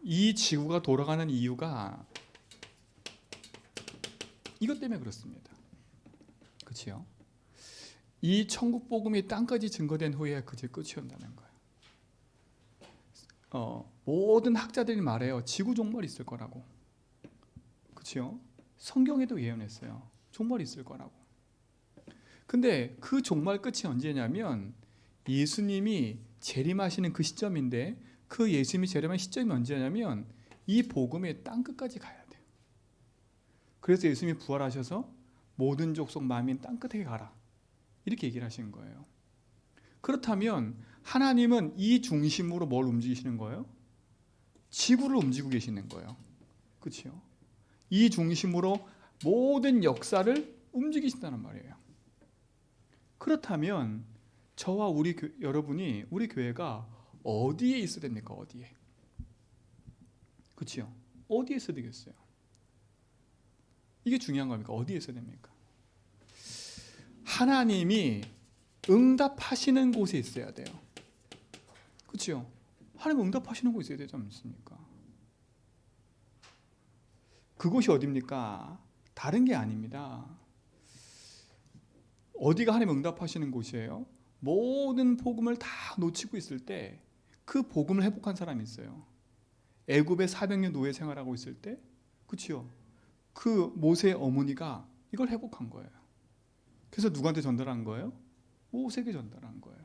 이 지구가 돌아가는 이유가 이것 때문에 그렇습니다. 그렇죠? 이 천국 복음이 땅까지 증거된 후에 그제 끝이 온다는 거예요. 모든 학자들이 말해요. 지구 종말이 있을 거라고. 그렇죠? 성경에도 예언했어요. 종말이 있을 거라고. 근데 그 종말 끝이 언제냐면 예수님이 재림하시는 그 시점인데, 그 예수님이 재림하는 시점이 언제냐면 이 복음이 땅 끝까지 가야 돼요. 그래서 예수님이 부활하셔서 모든 족속 만민 땅 끝에 가라, 이렇게 얘기를 하신 거예요. 그렇다면 하나님은 이 중심으로 뭘 움직이시는 거예요? 지구를 움직이고 계시는 거예요. 그렇죠? 이 중심으로 모든 역사를 움직이신다는 말이에요. 그렇다면 저와 여러분이, 우리 교회가 어디에 있어야 됩니까? 어디에? 그렇죠? 어디에 있어야 되겠어요? 이게 중요한 겁니까? 어디에 있어야 됩니까? 하나님이 응답하시는 곳에 있어야 돼요. 그렇죠? 하나님 응답하시는 곳에 있어야 되지 않습니까? 그곳이 어디입니까? 다른 게 아닙니다. 어디가 하나님 응답하시는 곳이에요? 모든 복음을 다 놓치고 있을 때 그 복음을 회복한 사람이 있어요. 애굽의 400년 노예 생활하고 있을 때, 그렇죠? 그 모세의 어머니가 이걸 회복한 거예요. 그래서 누구한테 전달한 거예요? 모세에게 전달한 거예요.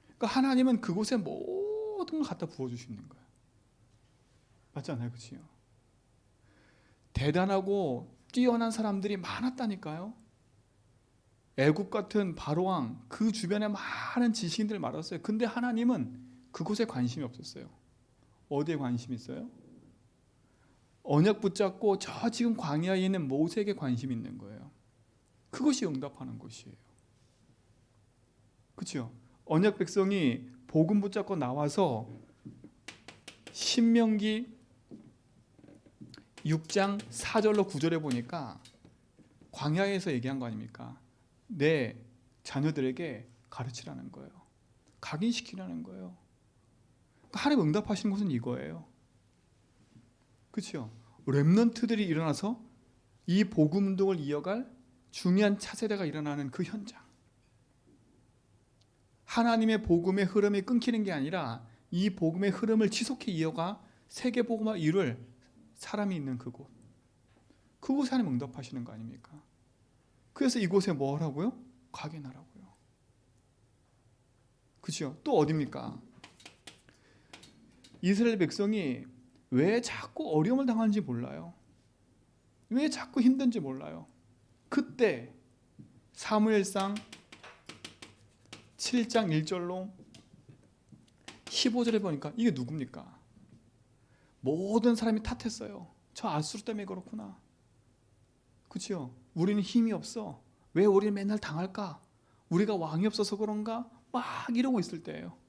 그러니까 하나님은 그곳에 모든 걸 갖다 부어주시는 거예요. 맞지 않아요? 그렇죠? 대단하고 뛰어난 사람들이 많았다니까요. 애굽 같은 바로왕, 그 주변에 많은 지식인들 많았어요. 근데 하나님은 그곳에 관심이 없었어요. 어디에 관심이 있어요? 언약 붙잡고 저 지금 광야에 있는 모세에게 관심이 있는 거예요. 그것이 응답하는 곳이에요. 그렇죠? 언약 백성이 복음 붙잡고 나와서 신명기 6장 4절로 9절에 보니까 광야에서 얘기한 거 아닙니까? 내 자녀들에게 가르치라는 거예요. 각인시키라는 거예요. 하나님 응답하시는 것은 이거예요. 그렇죠? 렘넌트들이 일어나서 이 복음 운동을 이어갈 중요한 차세대가 일어나는 그 현장. 하나님의 복음의 흐름이 끊기는 게 아니라 이 복음의 흐름을 지속해 이어가 세계 복음화 이룰 사람이 있는 그곳. 그곳에 하나님 응답하시는 거 아닙니까? 그래서 이곳에 뭐 하라고요? 각인하라고요. 그렇죠? 또 어디입니까? 이스라엘 백성이 왜 자꾸 어려움을 당하는지 몰라요. 왜 자꾸 힘든지 몰라요. 그때 사무엘상 7장 1절로 15절에 보니까 이게 누굽니까? 모든 사람이 탓했어요. 저 아수르 때문에 그렇구나. 그렇죠? 우리는 힘이 없어. 왜 우리는 맨날 당할까? 우리가 왕이 없어서 그런가? 막 이러고 있을 때예요.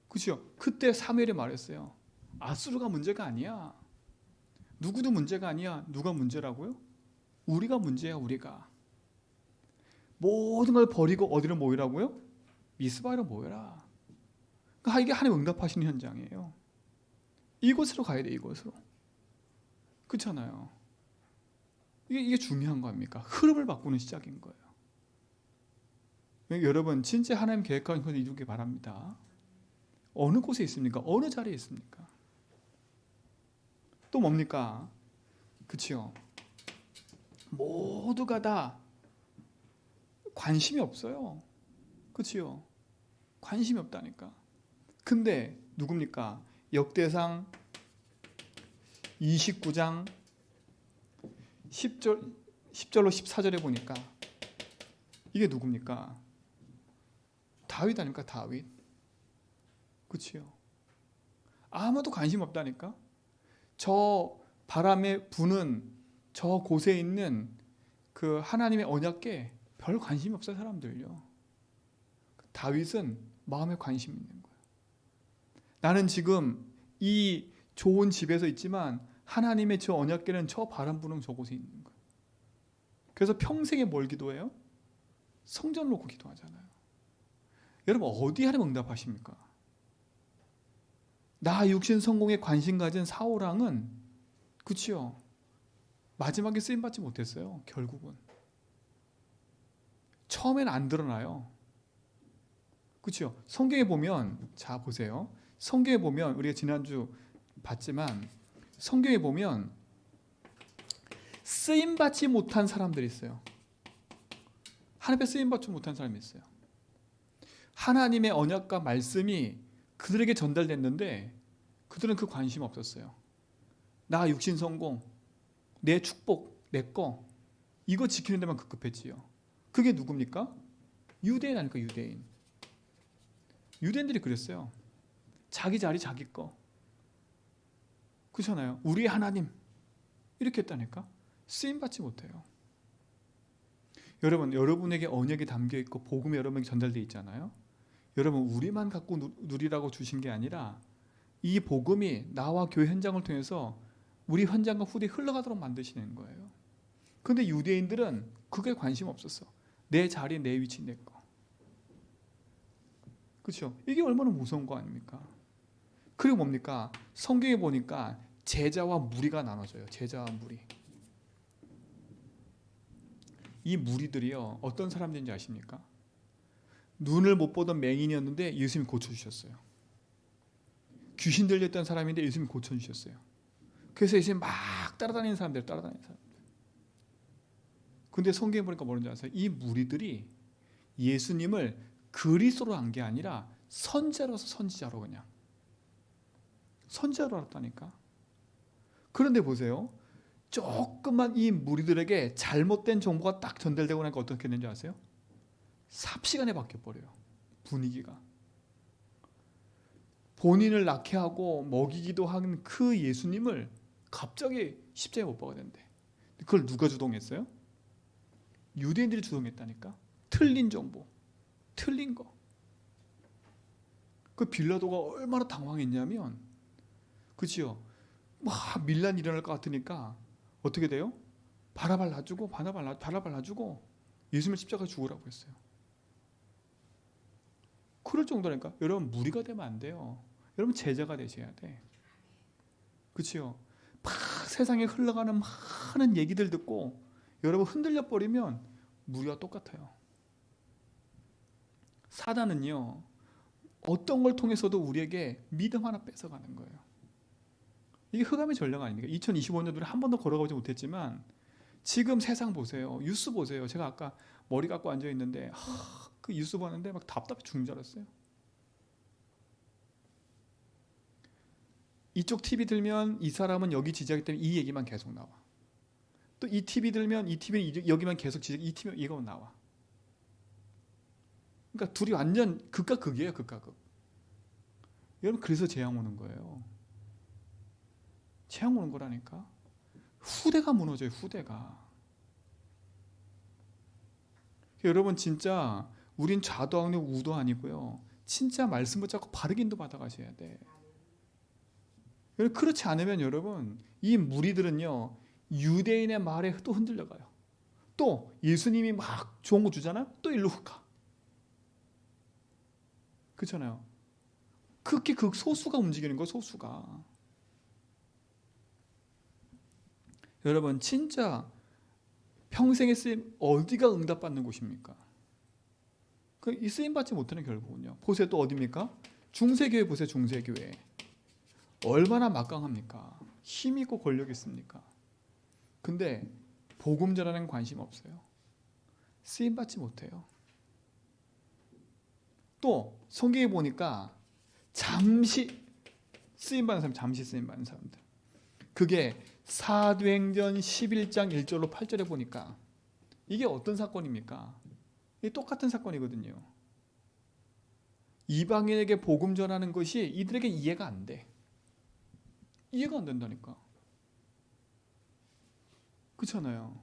그렇죠? 그때 사무엘이 말했어요. 아수르가 문제가 아니야. 누구도 문제가 아니야. 누가 문제라고요? 우리가 문제야. 우리가. 모든 걸 버리고 어디로 모이라고요? 미스바로 모여라. 그러니까 이게 하나님 응답하시는 현장이에요. 이곳으로 가야 돼. 이곳으로. 그렇잖아요. 이게 중요한 겁니까? 흐름을 바꾸는 시작인 거예요. 여러분 진짜 하나님 계획하신 것을 이루기 바랍니다. 어느 곳에 있습니까? 어느 자리에 있습니까? 또 뭡니까? 그치요? 모두가 다 관심이 없어요. 그치요? 관심이 없다니까. 근데 누굽니까? 역대상 29장 10절로 14절에 보니까 이게 누굽니까? 다윗 아닙니까? 다윗. 그치요? 아무도 관심 없다니까. 저 바람에 부는 저 곳에 있는 그 하나님의 언약궤 별 관심이 없어요. 사람들요. 다윗은 마음에 관심이 있는 거예요. 나는 지금 이 좋은 집에서 있지만 하나님의 저 언약궤는 저 바람 부는 저곳에 있는 거예요. 그래서 평생에 뭘 기도해요? 성전 놓고 기도하잖아요. 여러분 어디 하나님 응답하십니까? 나 육신 성공에 관심 가진 사울왕은 그치요, 마지막에 쓰임받지 못했어요. 결국은 처음엔 안 드러나요. 그치요. 성경에 보면, 자 보세요, 성경에 보면 우리가 지난주 봤지만 성경에 보면 쓰임받지 못한 사람들이 있어요. 하나님의 쓰임받지 못한 사람이 있어요. 하나님의 언약과 말씀이 그들에게 전달됐는데 그들은 그 관심 없었어요. 나 육신 성공, 내 축복, 내 거, 이거 지키는 데만 급급했지요. 그게 누굽니까? 유대인 아닐까? 유대인. 유대인들이 그랬어요. 자기 자리 자기 거. 그렇잖아요. 우리 하나님 이렇게 했다니까. 쓰임받지 못해요. 여러분, 여러분에게 언약이 담겨 있고 복음이 여러분에게 전달되어 있잖아요. 여러분, 우리만 갖고 누리라고 주신 게 아니라 이 복음이 나와 교회 현장을 통해서 우리 현장과 후대에 흘러가도록 만드시는 거예요. 그런데 유대인들은 그게 관심 없었어. 내 자리, 내 위치, 내 거. 그렇죠? 이게 얼마나 무서운 거 아닙니까? 그리고 뭡니까? 성경에 보니까 제자와 무리가 나눠져요. 제자와 무리. 이 무리들이요, 어떤 사람들인지 아십니까? 눈을 못 보던 맹인이었는데 예수님이 고쳐주셨어요. 귀신 들렸던 사람인데 예수님이 고쳐주셨어요. 그래서 예수님 막 따라다니는 사람들. 근데 성경에 보니까 뭐라는지 아세요? 이 무리들이 예수님을 그리스도로 안 게 아니라 선지자로서 선지자로 그냥 선지자로 알았다니까. 그런데 보세요, 조금만 이 무리들에게 잘못된 정보가 딱 전달되고 나니까 어떻게 됐는지 아세요? 삽시간에 바뀌어버려요. 분위기가. 본인을 낙해하고 먹이기도 한 그 예수님을 갑자기 십자가에 못 박아야 된대. 그걸 누가 주동했어요? 유대인들이 주동했다니까. 틀린 정보, 틀린 거. 그 빌라도가 얼마나 당황했냐면, 그치요, 막 밀란이 일어날 것 같으니까 어떻게 돼요? 바라발 놔주고 예수님을 십자가에 죽으라고 했어요. 그럴 정도니까. 여러분, 무리가 되면 안 돼요. 여러분, 제자가 되셔야 돼. 그치요? 막 세상에 흘러가는 많은 얘기들 듣고 여러분 흔들려 버리면 무리와 똑같아요. 사단은요, 어떤 걸 통해서도 우리에게 믿음 하나 뺏어가는 거예요. 이게 흑암의 전략 아닙니까? 2025년도에 한 번도 걸어가지 못했지만 지금 세상 보세요. 뉴스 보세요. 제가 아까 머리 감고 앉아 있는데 그 뉴스 보는데 막 답답해 죽는 줄 알았어요. 이쪽 TV 들면 이 사람은 여기 지지하기 때문에 이 얘기만 계속 나와. 또 이 TV 들면 이 TV는 여기만 계속 지지하기, 이 TV 이거 나와. 그러니까 둘이 완전 극과 극이에요. 극과 극. 여러분, 그래서 재앙 오는 거예요. 재앙 오는 거라니까. 후대가 무너져요. 후대가. 여러분, 진짜 우린 좌도 아니고 우도 아니고요. 진짜 말씀 붙잡고 바르게 인도 받아가셔야 돼. 그렇지 않으면 여러분, 이 무리들은요, 유대인의 말에 또 흔들려가요. 또 예수님이 막 좋은 거 주잖아요. 또 일로 가. 그렇잖아요. 그렇게 소수가 움직이는 거예요. 소수가. 여러분, 진짜 평생의 쓰임 어디가 응답받는 곳입니까? 이 쓰임 받지 못하는 결국은요. 보세요, 또 어디입니까? 중세교회 보세요. 중세교회 얼마나 막강합니까? 힘 있고 권력 있습니까? 근데 복음 전하는 관심 없어요. 쓰임 받지 못해요. 또 성경에 보니까 잠시 쓰임 받는 사람, 잠시 쓰임 받는 사람들. 그게 사도행전 11장 1절로 8절에 보니까 이게 어떤 사건입니까? 이게 똑같은 사건이거든요. 이방인에게 복음 전하는 것이 이들에게 이해가 안 돼. 이해가 안 된다니까. 그렇잖아요.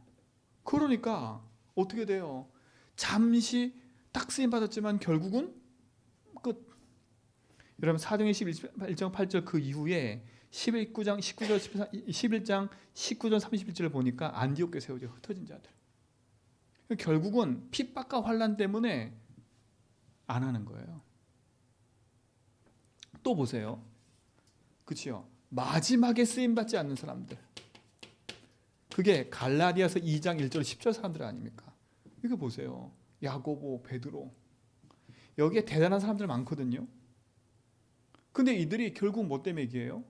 그러니까 어떻게 돼요? 잠시 딱 쓰임 받았지만 결국은 끝. 여러분, 사도행전 11장 8절 그 이후에 11장 19절 31절을 보니까 안디옥에 세워져 흩어진 자들. 결국은 핍박과 환난 때문에 안 하는 거예요. 또 보세요. 그치요? 마지막에 쓰임받지 않는 사람들. 그게 갈라디아서 2장 1절 10절 사람들 아닙니까? 이거 보세요. 야고보, 베드로. 여기에 대단한 사람들 많거든요. 근데 이들이 결국 뭐 때문에 얘기해요?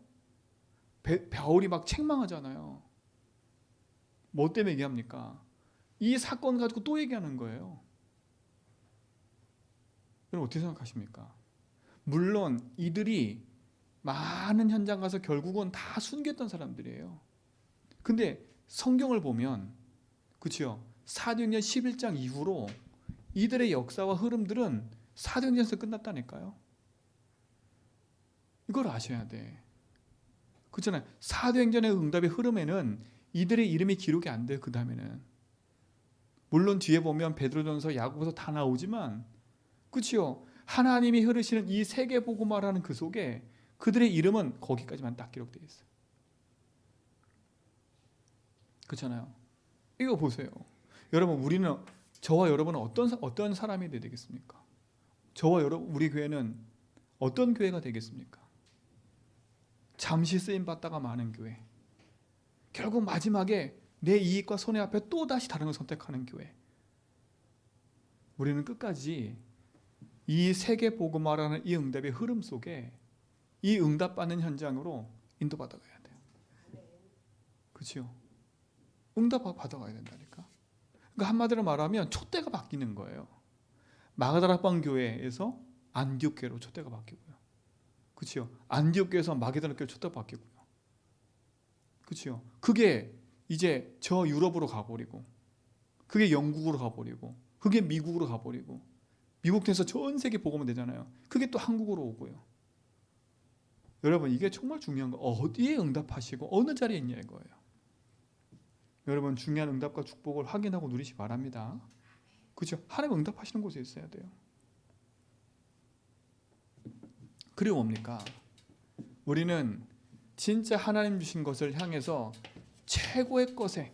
바울이 막 책망하잖아요. 뭐 때문에 얘기합니까? 이 사건 가지고 또 얘기하는 거예요. 여러분 어떻게 생각하십니까? 물론 이들이 많은 현장 가서 결국은 다 숨겼던 사람들이에요. 근데 성경을 보면 그렇죠? 사도행전 11장 이후로 이들의 역사와 흐름들은 사도행전에서 끝났다니까요. 이걸 아셔야 돼. 그렇잖아요. 사도행전의 응답의 흐름에는 이들의 이름이 기록이 안 돼요. 그 다음에는 물론 뒤에 보면 베드로전서, 야고보서 다 나오지만 그렇죠. 하나님이 흐르시는 이 세계복음화라는 그 속에 그들의 이름은 거기까지만 딱 기록되어 있어요. 그렇잖아요. 이거 보세요. 여러분 우리는 저와 여러분은 어떤 사람이 되겠습니까? 저와 여러분 우리 교회는 어떤 교회가 되겠습니까? 잠시 쓰임 받다가 마는 교회. 결국 마지막에 내 이익과 손해 앞에 또 다시 다른 걸 선택하는 교회. 우리는 끝까지 이 세계 복음화라는 이 응답의 흐름 속에 이 응답받는 현장으로 인도받아 가야 돼요. 그렇죠? 응답 받아가야 된다니까. 그러니까 한마디로 말하면 촛대가 바뀌는 거예요. 마가다락방 교회에서 안디옥 교회로 촛대가 바뀌고요. 그렇죠? 안디옥 교회에서 마게도나 교회로 촛대가 바뀌고요. 그렇죠? 그게 이제 저 유럽으로 가버리고, 그게 영국으로 가버리고, 그게 미국으로 가버리고, 미국 통해서 전 세계 복음은 되잖아요. 그게 또 한국으로 오고요. 여러분 이게 정말 중요한 거. 어디에 응답하시고 어느 자리에 있냐 이거예요. 여러분 중요한 응답과 축복을 확인하고 누리시 바랍니다. 그렇죠? 하나님 응답하시는 곳에 있어야 돼요. 그리고 뭡니까? 우리는 진짜 하나님 주신 것을 향해서 최고의 것에,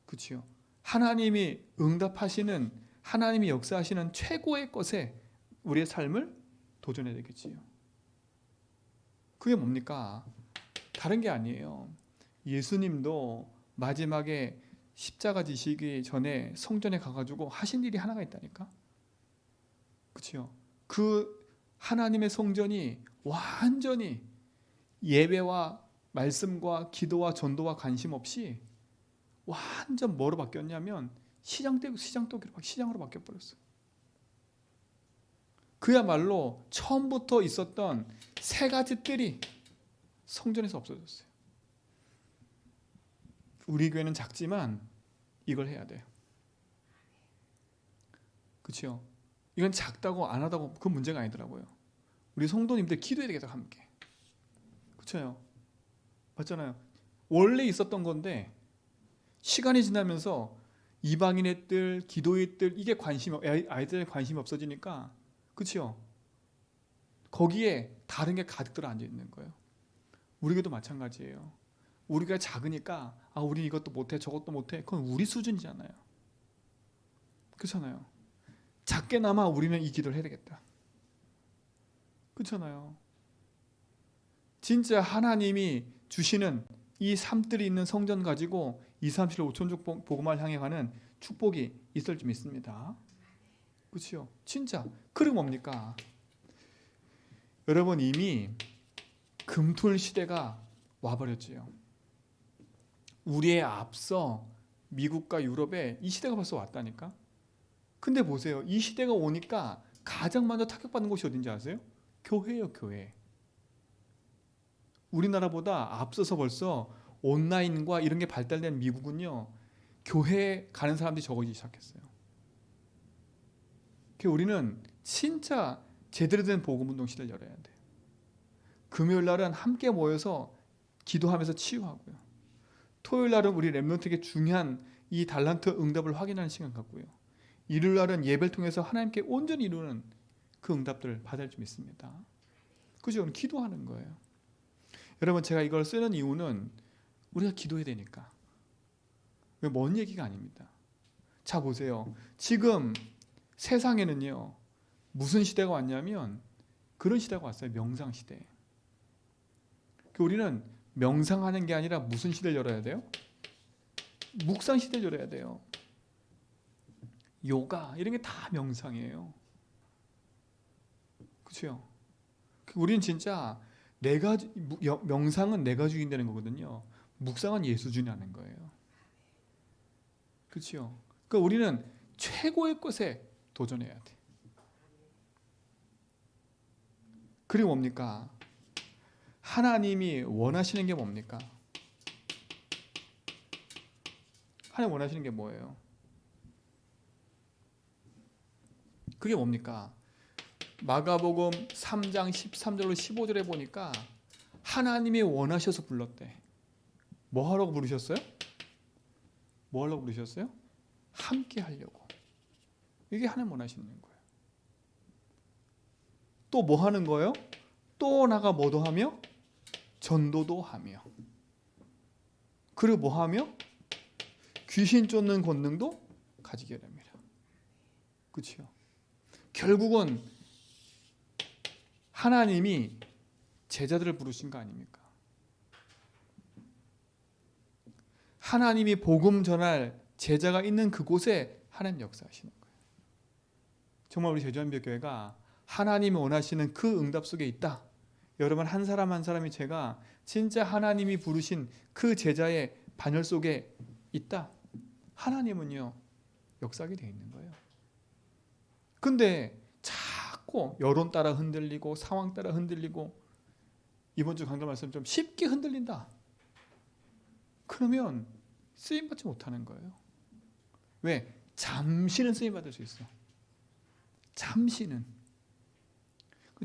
그렇죠? 하나님이 응답하시는, 하나님이 역사하시는 최고의 것에 우리의 삶을 도전해야 되겠지요. 그게 뭡니까? 다른 게 아니에요. 예수님도 마지막에 십자가 지시기 전에 성전에 가가지고 하신 일이 하나가 있다니까. 그렇죠? 그 하나님의 성전이 완전히 예배와 말씀과 기도와 전도와 관심 없이 완전 뭐로 바뀌었냐면 시장으로 바뀌어버렸어요. 그야말로 처음부터 있었던 세 가지 뜰이 성전에서 없어졌어요. 우리 교회는 작지만 이걸 해야 돼요. 그렇죠? 이건 작다고 안 하다고 그 문제가 아니더라고요. 우리 성도님들 기도해야 되겠다 함께. 그렇죠? 맞잖아요. 원래 있었던 건데 시간이 지나면서 이방인의 뜰, 기도의 뜰 이게 아이들의 관심이 없어지니까 그렇죠? 거기에 다른 게 가득 들어 앉아 있는 거예요. 우리 교회도 마찬가지예요. 우리가 작으니까 우리 이것도 못해 저것도 못해 그건 우리 수준이잖아요. 그렇잖아요. 작게나마 우리는 이 기도를 해야 되겠다. 그렇잖아요. 진짜 하나님이 주시는 이 삶들이 있는 성전 가지고 2, 3, 7, 5천족 복음을 향해 가는 축복이 있을 줄 믿습니다. 그렇죠? 진짜. 그리고 뭡니까? 여러분 이미 금토일 시대가 와버렸지요. 우리의 앞서 미국과 유럽에 이 시대가 벌써 왔다니까. 근데 보세요. 이 시대가 오니까 가장 먼저 타격받는 곳이 어딘지 아세요? 교회예요. 교회. 우리나라보다 앞서서 벌써 온라인과 이런 게 발달된 미국은요. 교회에 가는 사람들이 적어지기 시작했어요. 그래서 우리는 진짜 제대로 된 복음운동 시대를 열어야 돼요. 금요일 날은 함께 모여서 기도하면서 치유하고요. 토요일 날은 우리 렘넌트에게 중요한 이 달란트 응답을 확인하는 시간 갖고요. 일요일 날은 예배를 통해서 하나님께 온전히 이루는 그 응답들을 받을 줄 믿습니다. 그죠? 기도하는 거예요. 여러분 제가 이걸 쓰는 이유는 우리가 기도해야 되니까. 먼 얘기가 아닙니다. 자 보세요. 지금 세상에는요. 무슨 시대가 왔냐면 그런 시대가 왔어요. 명상 시대. 우리는 명상하는 게 아니라 무슨 시대를 열어야 돼요? 묵상 시대를 열어야 돼요. 요가 이런 게 다 명상이에요. 그렇죠? 우리는 진짜 명상은 내가 죽인다는 거거든요. 묵상은 예수 주인하는 거예요. 그렇죠? 그러니까 우리는 최고의 것에 도전해야 돼. 그리고 뭡니까? 하나님이 원하시는 게 뭡니까? 하나님 원하시는 게 뭐예요? 그게 뭡니까? 마가복음 3장 13절로 15절에 보니까 하나님이 원하셔서 불렀대. 뭐 하라고 부르셨어요? 뭐 하려고 부르셨어요? 함께 하려고. 이게 하나님 원하시는 거예요. 또 뭐 하는 거예요? 또 나가 뭐도 하며? 전도도 하며. 그리고 뭐 하며? 귀신 쫓는 권능도 가지게 됩니다. 그렇죠? 결국은 하나님이 제자들을 부르신 거 아닙니까? 하나님이 복음 전할 제자가 있는 그곳에 하나님 역사하시는 거예요. 정말 우리 제주한별교회가 하나님이 원하시는 그 응답 속에 있다. 여러분 한 사람 한 사람이 제가 진짜 하나님이 부르신 그 제자의 반열 속에 있다. 하나님은요 역사하게 되어 있는 거예요. 근데 자꾸 여론 따라 흔들리고 상황 따라 흔들리고 이번 주 강단 말씀 좀 쉽게 흔들린다. 그러면 쓰임받지 못하는 거예요. 왜? 잠시는 쓰임받을 수 있어. 잠시는.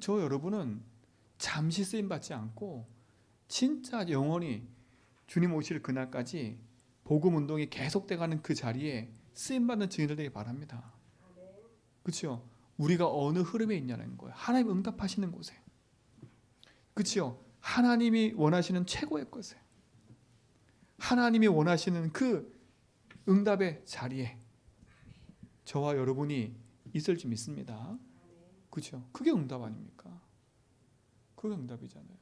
저 여러분은 잠시 쓰임받지 않고 진짜 영원히 주님 오실 그날까지 복음 운동이 계속돼가는 그 자리에 쓰임받는 증인들 되기 바랍니다. 그렇죠? 우리가 어느 흐름에 있냐는 거예요. 하나님 응답하시는 곳에. 그렇죠? 하나님이 원하시는 최고의 것에. 하나님이 원하시는 그 응답의 자리에 저와 여러분이 있을 줄 믿습니다. 그렇죠? 그게 응답 아닙니까? 그게 응답이잖아요.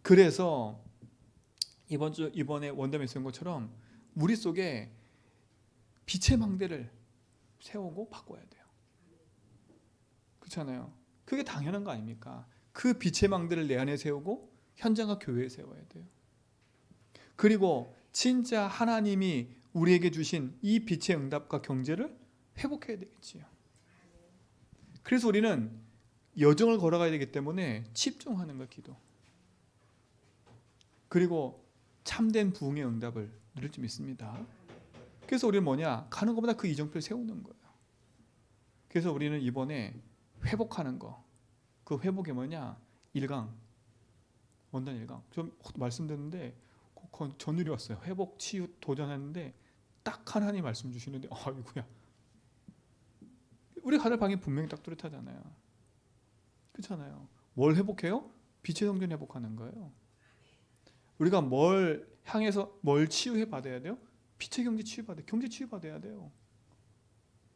그래서 이번에 원담에 쓴 것처럼 우리 속에 빛의 망대를 세우고 바꿔야 돼요. 그렇잖아요. 그게 당연한 거 아닙니까? 그 빛의 망대를 내 안에 세우고 현장과 교회에 세워야 돼요. 그리고 진짜 하나님이 우리에게 주신 이 빛의 응답과 경제를 회복해야 되겠지요. 그래서 우리는 여정을 걸어가야 되기 때문에 집중하는 거 기도. 그리고 참된 부흥의 응답을 누릴 줄 믿습니다. 그래서 우리는 뭐냐? 가는 것보다 그 이정표를 세우는 거예요. 그래서 우리는 이번에 회복하는 거. 그 회복이 뭐냐? 1강. 원단 1강. 좀 말씀드렸는데 전율이 왔어요. 회복, 치유, 도전하는데 딱 하나님 말씀 주시는데 아이고야. 우리 가는 방이 분명히 딱 뚜렷하잖아요. 그렇잖아요. 뭘 회복해요? 빛의 성전 회복하는 거예요. 우리가 뭘 향해서 뭘 치유해 받아야 돼요? 빛의 경제 치유 받아야 돼요. 경제 치유 받아야 돼요.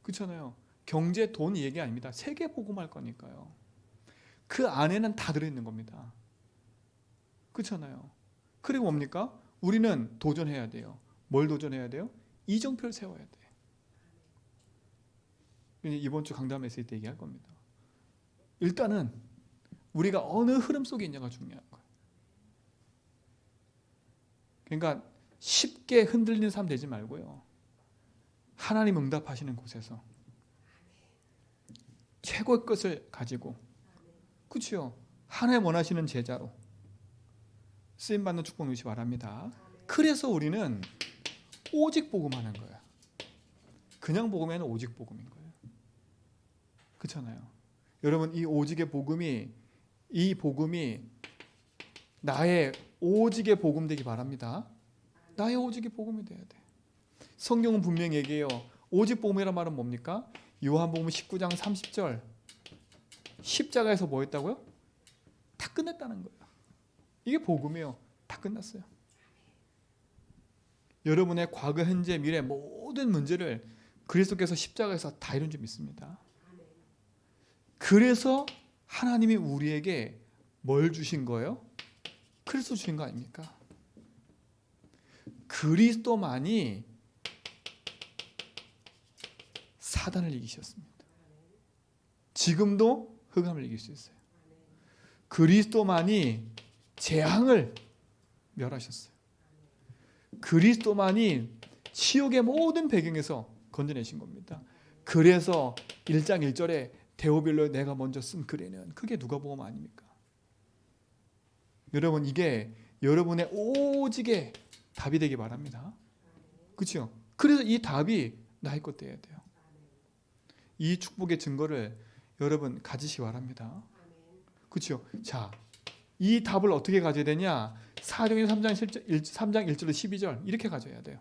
그렇잖아요. 경제, 돈 얘기 아닙니다. 세계 복음할 거니까요. 그 안에는 다 들어있는 겁니다. 그렇잖아요. 그리고 뭡니까? 우리는 도전해야 돼요. 뭘 도전해야 돼요? 이정표를 세워야 돼. 이번 주 강담에서 이때 얘기할 겁니다. 일단은 우리가 어느 흐름 속에 있냐가 중요한 거예요. 그러니까 쉽게 흔들리는 삶 되지 말고요. 하나님 응답하시는 곳에서 최고의 것을 가지고, 그렇죠? 하나님 원하시는 제자로 쓰임받는 축복 누리시 바랍니다. 그래서 우리는 오직 복음하는 거예요. 그냥 복음이 아니라 오직 복음인 거예요. 그렇잖아요. 여러분 이 오직의 복음이 나의 오직의 복음 되기 바랍니다. 나의 오직의 복음이 돼야 돼. 성경은 분명히 얘기해요. 오직 복음이란 말은 뭡니까? 요한복음 19장 30절 십자가에서 뭐 했다고요? 다 끝냈다는 거예요. 이게 복음이에요. 다 끝났어요. 여러분의 과거, 현재, 미래 모든 문제를 그리스도께서 십자가에서 다 이룬 줄 믿습니다. 그래서 하나님이 우리에게 뭘 주신 거예요? 그리스도 주신 거 아닙니까? 그리스도만이 사단을 이기셨습니다. 지금도 흑암을 이길 수 있어요. 그리스도만이 재앙을 멸하셨어요. 그리스도만이 지옥의 모든 배경에서 건져내신 겁니다. 그래서 1장 1절에 데오빌로에 내가 먼저 쓴 글에는 그게 누가복음 아닙니까? 여러분 이게 여러분의 오직의 답이 되기 바랍니다. 그렇죠? 그래서 이 답이 나의 것 되어야 돼요. 이 축복의 증거를 여러분 가지시기 바랍니다. 그렇죠? 자, 이 답을 어떻게 가져야 되냐? 사도행전 3장 1절로 12절 이렇게 가져야 돼요.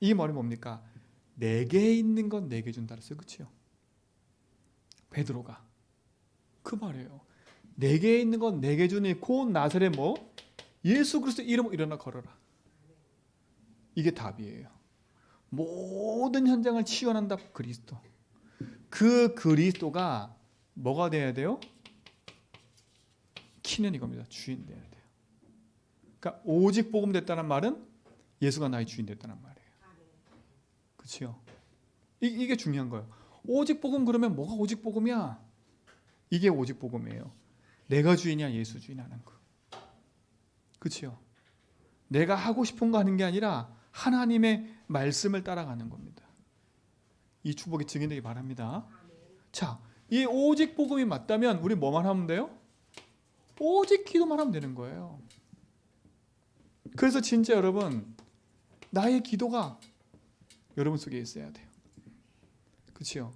이 말이 뭡니까? 내게 있는 건 내게 준다 그랬어요. 그렇죠? 베드로가 그 말이에요. 내게 있는 건 내게 주니 곧 나사렛 뭐? 예수 그리스도 이름으로 일어나 걸어라. 이게 답이에요. 모든 현장을 치유하는 답 그리스도. 그 그리스도가 뭐가 돼야 돼요? 키는 이겁니다. 주인 돼야 돼요. 그러니까 오직 복음 됐다는 말은 예수가 나의 주인 됐다는 말이에요. 그렇죠? 이게 중요한 거예요. 오직 복음 그러면 뭐가 오직 복음이야? 이게 오직 복음이에요. 내가 주인이야 예수 주인 하는 거. 그렇죠? 내가 하고 싶은 거 하는 게 아니라 하나님의 말씀을 따라가는 겁니다. 이 축복이 증인되기 바랍니다. 자, 이 오직 복음이 맞다면 우리 뭐만 하면 돼요? 오직 기도만 하면 되는 거예요. 그래서 진짜 여러분 나의 기도가 여러분 속에 있어야 돼요. 그렇죠?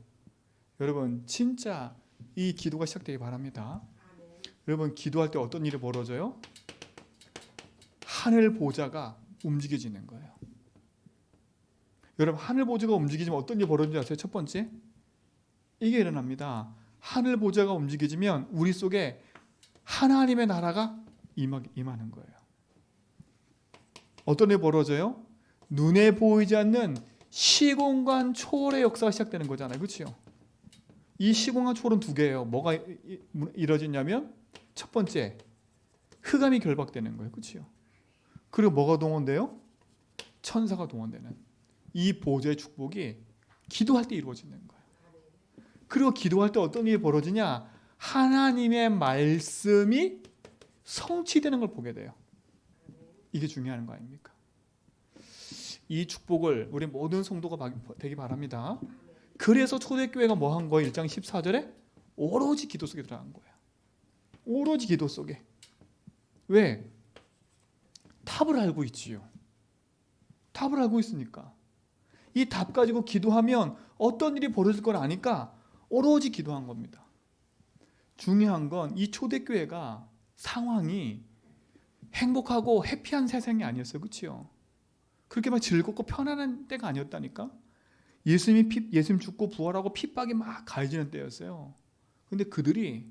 여러분 진짜 이 기도가 시작되기 바랍니다. 여러분 기도할 때 어떤 일이 벌어져요? 하늘 보좌가 움직여지는 거예요. 여러분 하늘 보좌가 움직이지면 어떤 일이 벌어지는지 아세요? 첫 번째 이게 일어납니다. 하늘 보좌가 움직여지면 우리 속에 하나님의 나라가 임하는 거예요. 어떤 일이 벌어져요? 눈에 보이지 않는 시공간 초월의 역사가 시작되는 거잖아요. 그렇죠? 이 시공간 초월은 두 개예요. 뭐가 이루어지냐면 첫 번째 흑암이 결박되는 거예요. 그렇죠? 그리고 뭐가 동원돼요? 천사가 동원되는 이 보좌의 축복이 기도할 때 이루어지는 거예요. 그리고 기도할 때 어떤 일이 벌어지냐? 하나님의 말씀이 성취되는 걸 보게 돼요. 이게 중요한 거 아닙니까? 이 축복을 우리 모든 성도가 되기 바랍니다. 그래서 초대교회가 뭐 한 거예요? 1장 14절에 오로지 기도 속에 들어간 거예요. 오로지 기도 속에. 왜? 답을 알고 있지요. 답을 알고 있으니까. 이 답 가지고 기도하면 어떤 일이 벌어질 걸 아니까 오로지 기도한 겁니다. 중요한 건 이 초대교회가 상황이 행복하고 해피한 세상이 아니었어요. 그렇죠? 그렇게 막 즐겁고 편안한 때가 아니었다니까. 예수님 죽고 부활하고 핍박이 막 가해지는 때였어요. 근데 그들이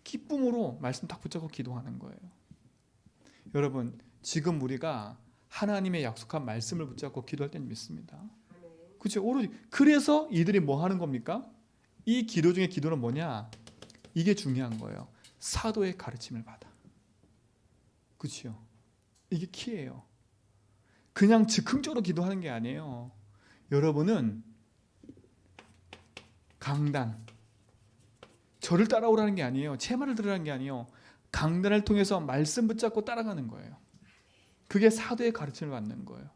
기쁨으로 말씀 딱 붙잡고 기도하는 거예요. 여러분 지금 우리가 하나님의 약속한 말씀을 붙잡고 기도할 때는 믿습니다. 그렇죠? 오로지 그래서 이들이 뭐 하는 겁니까? 이 기도 중에 기도는 뭐냐? 이게 중요한 거예요. 사도의 가르침을 받아. 그렇죠? 이게 키예요. 그냥 즉흥적으로 기도하는 게 아니에요. 여러분은 강단, 저를 따라오라는 게 아니에요. 제 말을 들으라는 게 아니에요. 강단을 통해서 말씀 붙잡고 따라가는 거예요. 그게 사도의 가르침을 받는 거예요.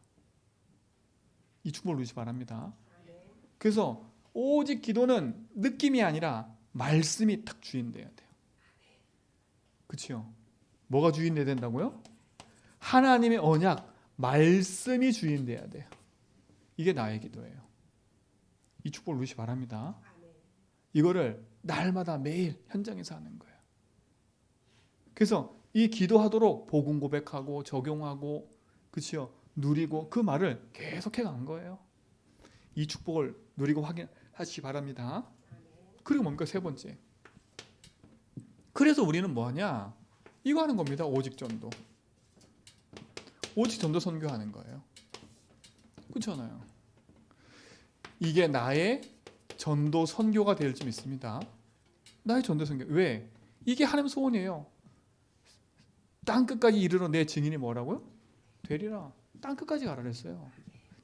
이 축복을 누리시 바랍니다. 그래서 오직 기도는 느낌이 아니라 말씀이 딱 주인돼야 돼요. 그렇죠? 뭐가 주인돼야 된다고요? 하나님의 언약, 말씀이 주인돼야 돼요. 이게 나의 기도예요. 이 축복을 누리시 바랍니다. 이거를 날마다 매일 현장에서 하는 거예요. 그래서 이 기도하도록 복음 고백하고 적용하고 그렇죠? 누리고 그 말을 계속해 간 거예요. 이 축복을 누리고 확인하시기 바랍니다. 그리고 뭡니까? 세 번째. 그래서 우리는 뭐하냐? 이거 하는 겁니다. 오직 전도. 오직 전도 선교하는 거예요. 그렇잖아요. 이게 나의 전도 선교가 될 줄 믿습니다. 나의 전도성경. 왜? 이게 하나님 소원이에요. 땅 끝까지 이르러 내 증인이 뭐라고요? 되리라. 땅 끝까지 가라 그랬어요.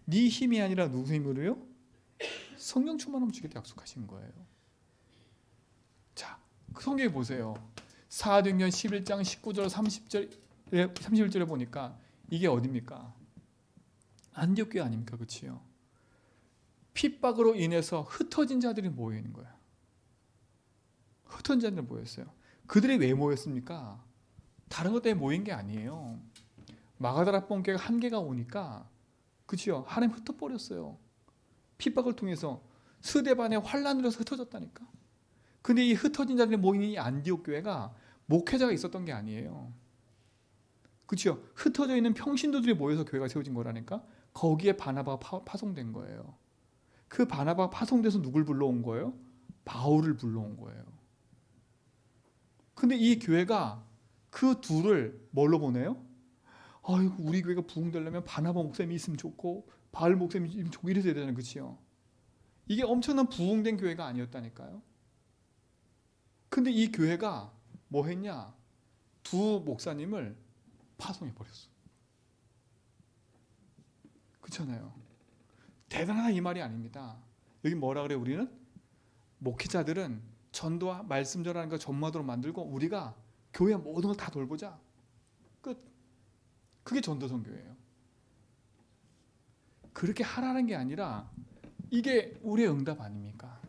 네 힘이 아니라 누구 힘으로요? 성령 충만하면 주겠다 약속하신 거예요. 자, 그 성경에 보세요. 사도행전 11장 19절 31절에 보니까 이게 어디입니까? 안디옥 교회 아닙니까? 그치요? 핍박으로 인해서 흩어진 자들이 모여 있는 거예요. 흩어진 자들이 모였어요. 그들이 왜 모였습니까? 다른 것 때문에 모인 게 아니에요. 마가다라 뽕교회가 한계가 오니까 그치요? 하나님 흩어버렸어요. 핍박을 통해서 스데반의 환란으로 흩어졌다니까. 근데 이 흩어진 자들이 모인 이 안디옥 교회가 목회자가 있었던 게 아니에요. 그치요? 흩어져 있는 평신도들이 모여서 교회가 세워진 거라니까. 거기에 바나바가 파송된 거예요. 그 바나바가 파송돼서 누굴 불러온 거예요? 바울을 불러온 거예요. 근데 이 교회가 그 둘을 뭘로 보내요? 아이고, 우리 교회가 부흥되려면 바나바 목사님이 있으면 좋고 바울 목사님이 있으면 좋고 이래서 해야 되잖아요. 그치요? 이게 엄청난 부흥된 교회가 아니었다니까요. 근데 이 교회가 뭐 했냐? 두 목사님을 파송해 버렸어. 그렇잖아요. 대단하다 이 말이 아닙니다. 여기 뭐라 그래? 우리는 목회자들은 전도와 말씀 전하는 거 전무하도록 만들고 우리가 교회 모든 걸 다 돌보자. 끝. 그게 전도선교예요. 그렇게 하라는 게 아니라 이게 우리의 응답 아닙니까?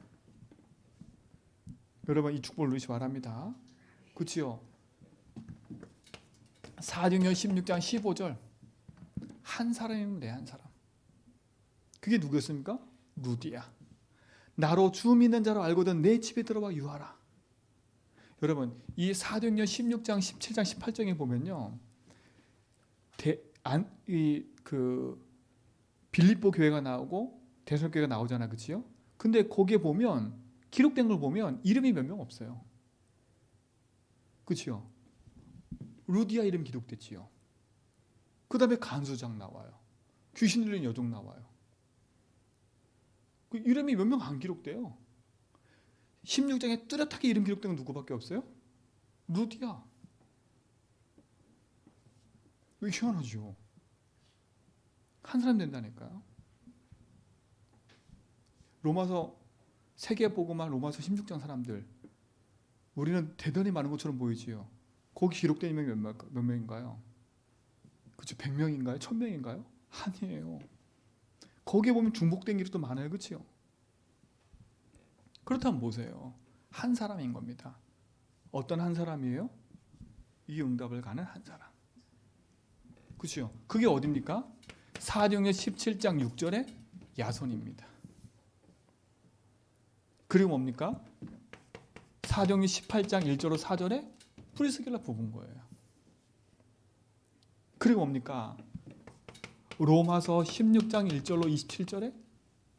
여러분 이 축복을 누리시 바랍니다. 그치요? 사도행전 16장 15절 한 사람이면 돼, 한 사람. 그게 누구였습니까? 루디야. 나로 주 믿는 자로 알거든 내 집에 들어와 유하라. 여러분 이 사도행전 16장 17장 18장에 보면요, 빌립보 교회가 나오고 데살로니가 나오잖아, 그치요? 근데 거기에 보면 기록된 걸 보면 이름이 몇 명 없어요. 그치요? 루디아 이름 기록됐지요. 그 다음에 간수장 나와요. 귀신 들린 여종 나와요. 그 이름이 몇 명 안 기록돼요. 16장에 뚜렷하게 이름 기록된 건 누구밖에 없어요? 루디아. 왜 희한하죠? 한 사람 된다니까요. 로마서 세계복음화 로마서 16장 사람들 우리는 대단히 많은 것처럼 보이지요. 거기 기록된 인명이 몇 명인가요? 그렇죠? 100명인가요? 1000명인가요? 아니에요. 거기에 보면 중복된 일이 또 많아요. 그렇죠? 그렇다면 보세요. 한 사람인 겁니다. 어떤 한 사람이에요? 이 응답을 가는 한 사람. 그렇죠? 그게 어디입니까? 사도행전 17장 6절에 야손입니다. 그리고 뭡니까? 사도행전 18장 1절로 4절에 프리스길라 부부인 거예요. 그리고 뭡니까? 로마서 16장 1절로 27절에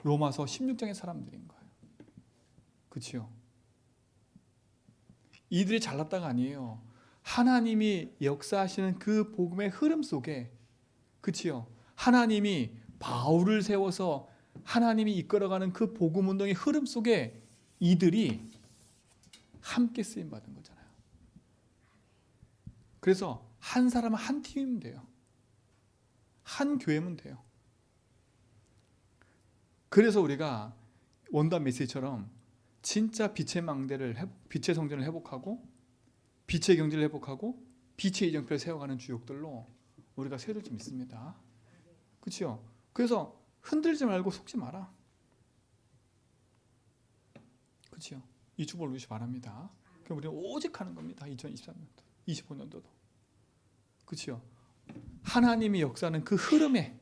로마서 16장의 사람들인 거예요. 그렇죠? 이들이 잘났다가 아니에요. 하나님이 역사하시는 그 복음의 흐름 속에, 그렇죠? 하나님이 바울을 세워서 하나님이 이끌어가는 그 복음 운동의 흐름 속에 이들이 함께 쓰임 받은 거잖아요. 그래서 한 사람은 한 팀이면 돼요. 한 교회면 돼요. 그래서 우리가 원단 메시지처럼 진짜 빛의 망대를 빛의 성전을 회복하고 빛의 경제를 회복하고 빛의 이정표를 세워가는 주역들로 우리가 세울 줄 믿습니다. 그렇죠? 그래서 흔들지 말고 속지 마라. 그렇죠? 이 축복을 누리시 바랍니다. 그럼 우리는 오직 하는 겁니다. 2023년도, 25년도도. 그렇죠? 하나님이 역사하는 그 흐름에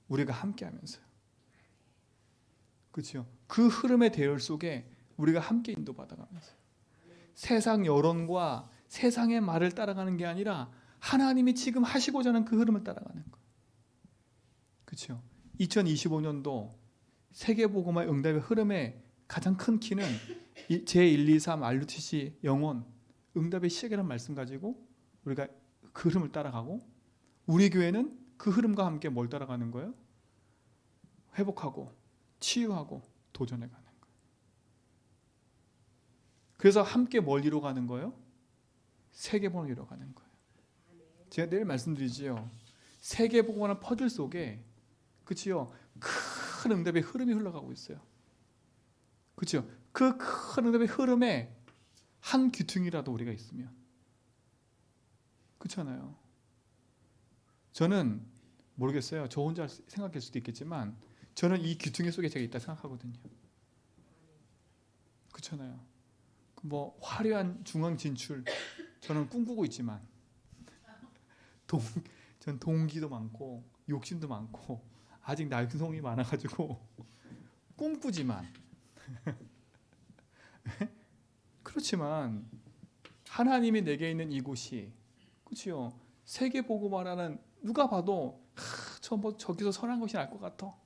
우리가 함께하면서요. 그렇죠? 그 흐름의 대열 속에 우리가 함께 인도받아가면서 세상 여론과 세상의 말을 따라가는 게 아니라 하나님이 지금 하시고자 하는 그 흐름을 따라가는 거. 그렇죠? 2025년도 세계복음화의 응답의 흐름의 가장 큰 키는 제123 RUTC 영혼 응답의 시작이라는 말씀 가지고 우리가 그 흐름을 따라가고, 우리 교회는 그 흐름과 함께 뭘 따라가는 거예요? 회복하고 치유하고 도전해 가는 거예요. 그래서 함께 뭘 이뤄가는 거예요? 세계복음을 이뤄가는 거예요. 제가 내일 말씀드리지요. 세계복음의 퍼즐 속에, 그치요, 큰 응답의 흐름이 흘러가고 있어요. 그치요, 그 큰 응답의 흐름에 한 귀퉁이라도 우리가 있으면, 그렇잖아요. 저는 모르겠어요. 저 혼자 생각할 수도 있겠지만 저는 이 귀퉁이 속에 제가 있다 생각하거든요. 그렇잖아요. 뭐 화려한 중앙 진출 저는 꿈꾸고 있지만 전 동기도 많고 욕심도 많고 아직 날성이 많아가지고 꿈꾸지만 그렇지만 하나님이 내게 있는 이곳이, 그렇죠? 세계 보고 말하는, 누가 봐도 저기서 선한 것이 날 것 같아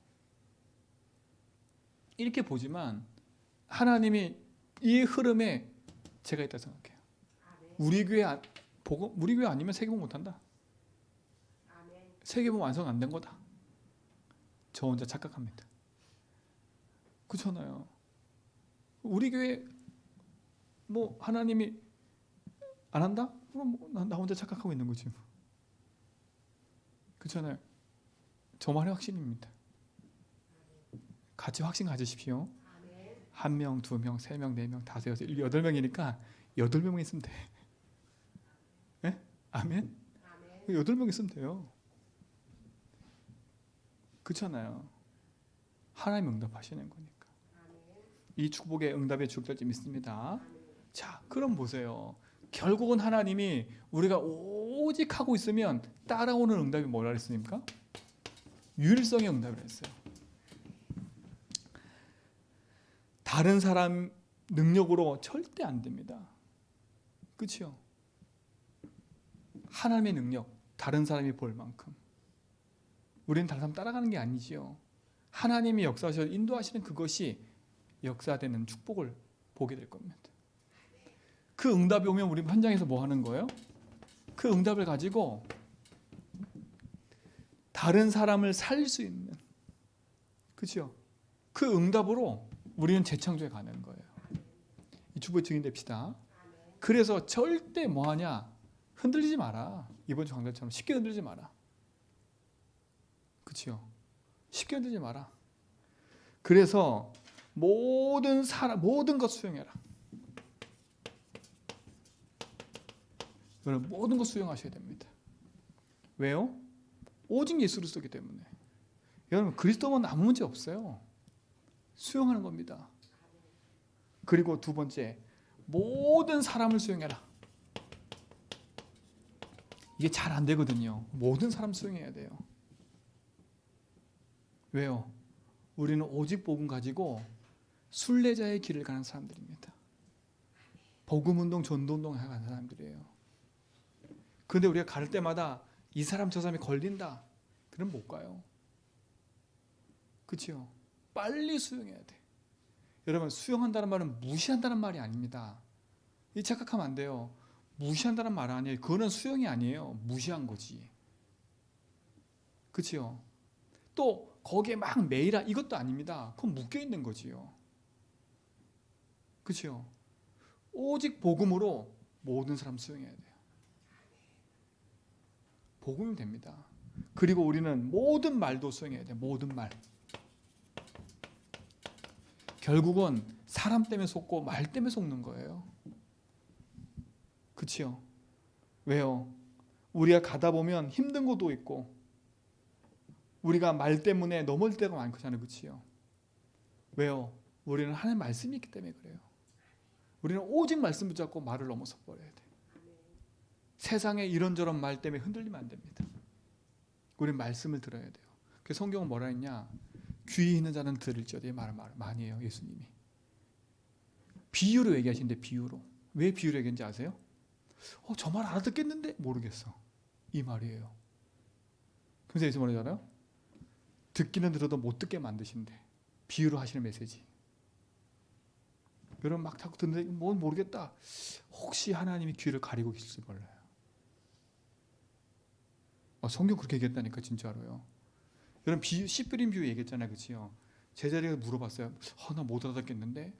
이렇게 보지만 하나님이 이 흐름에 제가 있다 생각해요. 우리 교회 아니면 세계복 못한다. 세계복 완성 안 된 거다. 저 혼자 착각합니다. 그렇잖아요. 우리 교회 뭐 하나님이 안 한다? 그럼 나 혼자 착각하고 있는 거지. 그렇잖아요. 저만의 확신입니다. 같이 확신 가지십시오. 한 명, 두 명, 세 명, 네 명, 다섯, 여섯, 일곱, 여덟 명이니까 8명 있으면 돼. 네? 아멘? 8명 있으면 돼요. 그렇잖아요. 하나님 응답하시는 거니까. 이 축복의 응답의 주역될지 믿습니다. 자, 그럼 보세요. 결국은 하나님이 우리가 오직 하고 있으면 따라오는 응답이 뭐라 그랬습니까? 유일성의 응답을 했어요. 다른 사람 능력으로 절대 안 됩니다. 그렇죠? 하나님의 능력, 다른 사람이 볼 만큼. 우리는 다른 사람 따라가는 게 아니지요. 하나님이 역사하셔서 인도하시는 그것이 역사되는 축복을 보게 될 겁니다. 그 응답이 오면 우리 현장에서 뭐 하는 거예요? 그 응답을 가지고 다른 사람을 살릴 수 있는, 그렇죠? 그 응답으로 우리는 재창조해 가는 거예요. 이 축복의 증인 됩시다. 그래서 절대 뭐하냐? 흔들리지 마라. 이번 주 강단처럼 쉽게 흔들리지 마라. 그렇죠? 쉽게 흔들리지 마라. 그래서 모든 것 수용해라. 여러분 모든 것 수용하셔야 됩니다. 왜요? 오직 예수를 쓰기 때문에. 여러분 그리스도만 아무 문제 없어요. 수용하는 겁니다. 그리고 두 번째, 모든 사람을 수용해라. 이게 잘 안 되거든요. 모든 사람 수용해야 돼요. 왜요? 우리는 오직 복음 가지고 순례자의 길을 가는 사람들입니다. 복음운동, 전도운동 하는 사람들이에요. 그런데 우리가 갈 때마다 이 사람 저 사람이 걸린다. 그럼 못 가요. 그렇죠? 빨리 수용해야 돼. 여러분 수용한다는 말은 무시한다는 말이 아닙니다. 이 착각하면 안 돼요. 무시한다는 말 아니에요. 그거는 수용이 아니에요. 무시한 거지. 그렇죠? 또 거기에 막 매이라 이것도 아닙니다. 그건 묶여 있는 거지요. 그렇죠? 오직 복음으로 모든 사람 수용해야 돼요. 복음이 됩니다. 그리고 우리는 모든 말도 수용해야 돼요. 모든 말. 결국은 사람 때문에 속고 말 때문에 속는 거예요. 그치요? 왜요? 우리가 가다 보면 힘든 것도 있고 우리가 말 때문에 넘어질 때가 많잖아요. 그치요? 왜요? 우리는 하나님의 말씀이 있기 때문에 그래요. 우리는 오직 말씀 붙잡고 말을 넘어서 버려야 돼. 세상의 이런저런 말 때문에 흔들리면 안 됩니다. 우리는 말씀을 들어야 돼요. 그 성경은 뭐라 했냐? 귀 있는 자는 들을지어다. 말을 많이 해요. 예수님이. 비유로 얘기하시는데 비유로. 왜 비유로 얘기했는지 아세요? 저 말 알아듣겠는데 모르겠어. 이 말이에요. 그래서 예수 뭐라고 하잖아요? 듣기는 들어도 못 듣게 만드신대. 비유로 하시는 메시지. 여러분 막 자꾸 듣는데 뭔 모르겠다. 혹시 하나님이 귀를 가리고 계실지 몰라요. 성경 그렇게 얘기했다니까 진짜로요. 여러분 씨 뿌린 비유 얘기했잖아요. 그치요? 제자리가 물어봤어요. 나 못 알아듣겠는데?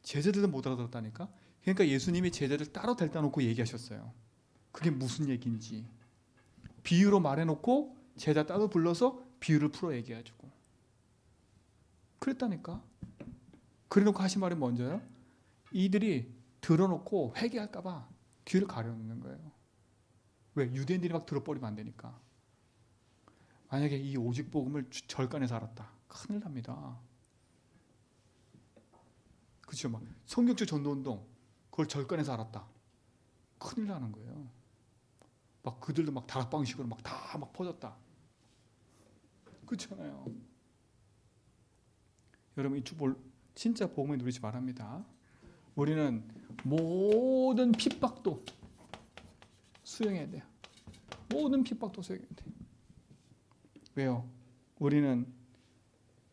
제자들도 못 알아들었다니까. 그러니까 예수님이 제자들 따로 데려다 놓고 얘기하셨어요. 그게 무슨 얘기인지 비유로 말해놓고 제자 따로 불러서 비유를 풀어 얘기해주고 그랬다니까. 그래놓고 하신 말이 뭔지요? 이들이 들어놓고 회개할까 봐 귀를 가려놓는 거예요. 왜? 유대인들이 막 들어버리면 안 되니까. 만약에 이 오직 복음을 절간에서 알았다, 큰일 납니다. 그렇죠? 막 성경적 전도운동 그걸 절간에서 알았다, 큰일 나는 거예요. 막 그들도 막 다락방식으로 막 다 막 퍼졌다. 그렇잖아요. 여러분 이 축복을 진짜 복음에 누리시 바랍니다. 우리는 모든 핍박도 수용해야 돼요. 모든 핍박도 수용해야 돼요. 왜요? 우리는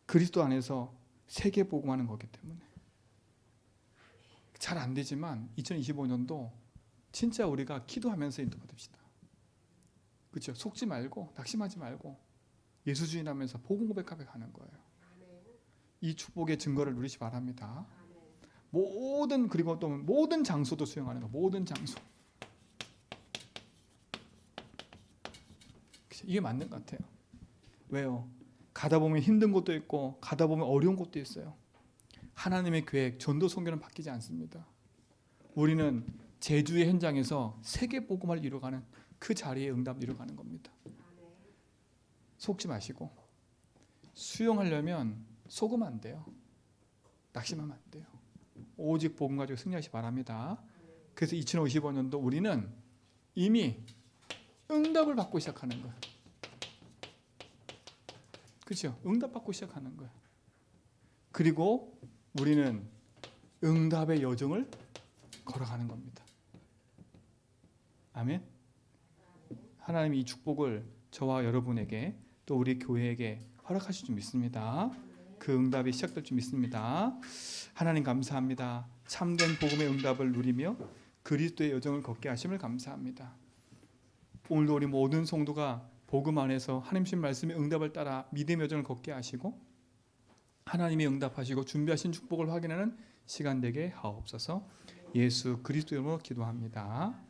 그리스도 안에서 세계 복음하는 거기 때문에. 잘 안 되지만 2025년도 진짜 우리가 기도하면서 인도받읍시다. 그렇죠? 속지 말고 낙심하지 말고 예수주의하면서 복음 고백하며 가는 거예요. 이 축복의 증거를 누리시 바랍니다. 모든 그리고 또 모든 장소도 수용하는 거. 모든 장소. 이게 맞는 것 같아요. 왜요? 가다 보면 힘든 곳도 있고 가다 보면 어려운 곳도 있어요. 하나님의 계획, 전도 선교는 바뀌지 않습니다. 우리는 제주의 현장에서 세계 복음을 이루어가는 그 자리에 응답 이루어가는 겁니다. 속지 마시고 수용하려면 속으면 안 돼요. 낙심하면 안 돼요. 오직 복음 가지고 승리하시 바랍니다. 그래서 2055년도 우리는 이미 응답을 받고 시작하는 거예요. 그렇죠? 응답 받고 시작하는 거예요. 그리고 우리는 응답의 여정을 걸어가는 겁니다. 아멘. 하나님이 이 축복을 저와 여러분에게 또 우리 교회에게 허락하실 줄 믿습니다. 그 응답이 시작될 줄 믿습니다. 하나님 감사합니다. 참된 복음의 응답을 누리며 그리스도의 여정을 걷게 하심을 감사합니다. 오늘도 우리 모든 성도가 복음 안에서 하나님 말씀의 응답을 따라 믿음의 여정을 걷게 하시고 하나님이 응답하시고 준비하신 축복을 확인하는 시간 되게 하옵소서. 예수 그리스도 이름으로 기도합니다.